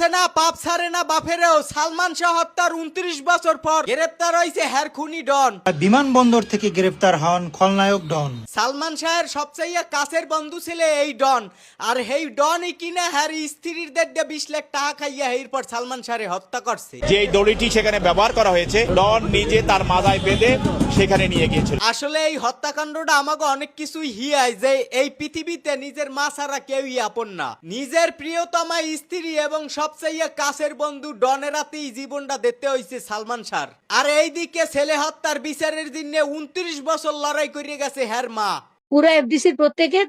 আছে না পাপ ছাড়ে না বাপেরেও। সালমান শাহ হত্যার 29 বছর পর গ্রেপ্তার হয়েছে হ্যার খুনি ডন। বিমানবন্দর থেকে গ্রেপ্তার হন খলনায়ক ডন। সালমান শাহের সবচেয়ে কাছের বন্ধু ছিল এই ডন। আর এই ডনই কিনা হ্যার স্ত্রীর 20 লাখ টাকা খাইয়া এরপর সালমান শাহরে হত্যা করছে। যে দড়িটি সেখানে ব্যবহার করা হয়েছে ডন নিজে তার মাথায় বেঁধে সেখানে নিয়ে গিয়েছিল। আসলে এই হত্যাকাণ্ডটা আমাকে অনেক কিছুই হিয়ায় যে এই পৃথিবীতে নিজের মা ছাড়া কেউই আপন না। নিজের প্রিয়তমা স্ত্রী এবং সবচেয়ে কাছের বন্ধু ডনের হাতেই জীবনটা দিতে হয়েছে সালমান শাহ। আর এইদিকে ছেলে হত্যার বিচারের জন্য 29 বছর লড়াই করে গেছে হ্যার মা। পুরো এফডিসির প্রত্যেকে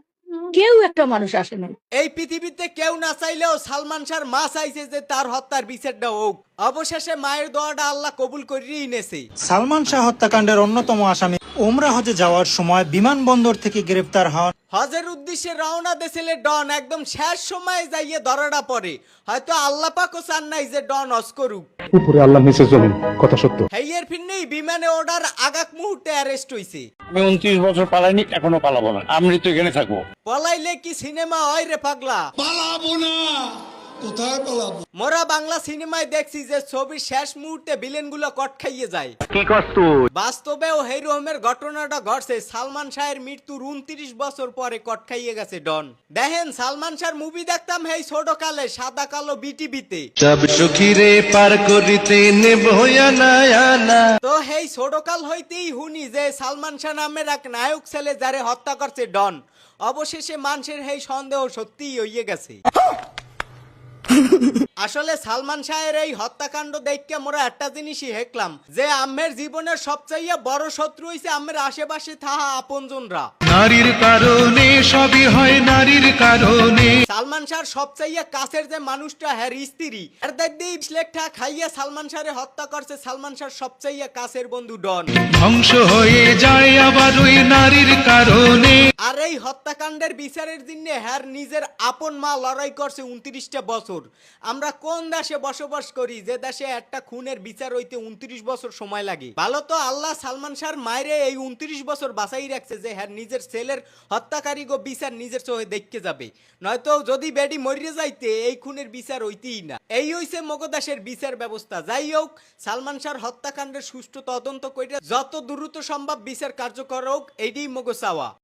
কেউ একটা মানুষ আসে না। এই পৃথিবীতে কেউ না চাইলেও সালমান শাহর মা চাইছে যে তার হত্যার বিচারটা হোক। অবশেষে মায়ের দোয়াটা আল্লাহ কবুল করিয়ে এনেছে। সালমান শাহ হত্যাকাণ্ডের অন্যতম আসামি ওমরা হজে যাওয়ার সময় বিমানবন্দর থেকে গ্রেপ্তার হন। হজের উদ্দেশ্যে রওনা দিয়েছিল ডন, একদম শেষ সময়ে যাইয়ে ধরাটা পড়ে। হয়তো আল্লাহ পাকও চান নাই যে ডন হজ করুক। উপরে আল্লাহ নিচে জমিন, কথা সত্য। হেইয়ের ফিরনেই বিমানে ওঠার আগাক মুহূর্তে অ্যারেস্ট হইছে। আমি 29 বছর পালাইনি, এখনো পালাবো না। আমি তো এখানে থাকবো। পলাইলে কি সিনেমা হয় রে পাগলা? পালাবো না, কোথায় পালাবো? মোরা বাংলা সিনেমায় দেখছি যে ছবির শেষ মুহূর্তে ভিলেন গুলো কট খাইয়ে যায়। কি কষ্ট? বাস্তবেও এই রকমের ঘটনাটা ঘটছে। সালমান শাহের মৃত্যুর 29 বছর পরে কট খাইয়ে গেছে ডন। দেখেন সালমান শাহর মুভি দেখতাম এই ছোট কালে সাদা কালো বিটিভিতে। সব সখীরে পার করিতে নেব না। তো এই ছোট কাল হইতেই শুনি যে সালমান শাহ নামের এক নায়ক ছেলে যারে হত্যা করছে ডন। অবশেষে মানুষের এই সন্দেহ সত্যিই হইয়ে গেছে। আসলে সালমান শাহের এই হত্যাকাণ্ড দেখে মোরা একটা জিনিসই হেকলাম যে আম্মের জীবনের সবচেয়ে বড় শত্রু হইছে আম্মের আশেপাশে থাকা আপনজনরা। নারীর কারণে সবই হয়, নারীর কারণে। সালমান শাহর সবচেয়ে কাছের যে মানুষটা হ্যার স্ত্রী, এর দেখতেই লেখা খাইয়া সালমান শাহরে হত্যা করছে সালমান শাহর সবচেয়ে কাছের বন্ধু ডন। ধ্বংস হয়ে যায় আবার ওই নারীর কারণে। আর এই হত্যাকাণ্ডের বিচারের জন্য হ্যার নিজের আপন মা লড়াই করছে 29টা বছর। আমরা কোন দেশে বসবাস করি যে দেশে একটা খুনের বিচার হইতে 29 বছর সময় লাগে? ভালো তো আল্লাহ সালমান শাহর মায়েরে এই 29 বছর বাঁচাই রাখছে যে হ্যার নিজের ছেলের হত্যাকারী গো বিচার নিজের চোখে দেখতে যাবে। নয়তো যদি বেডি মরিয়ে যাইতে এই খুনের বিচার হইতেই না। এই হইছে মগদেশের বিচার ব্যবস্থা। যাই হোক, সালমান শাহর হত্যাকাণ্ডের সুষ্ঠু তদন্ত কইরা যত দ্রুত সম্ভব বিচার কার্যকর হোক, এইটাই মগ চাওয়া।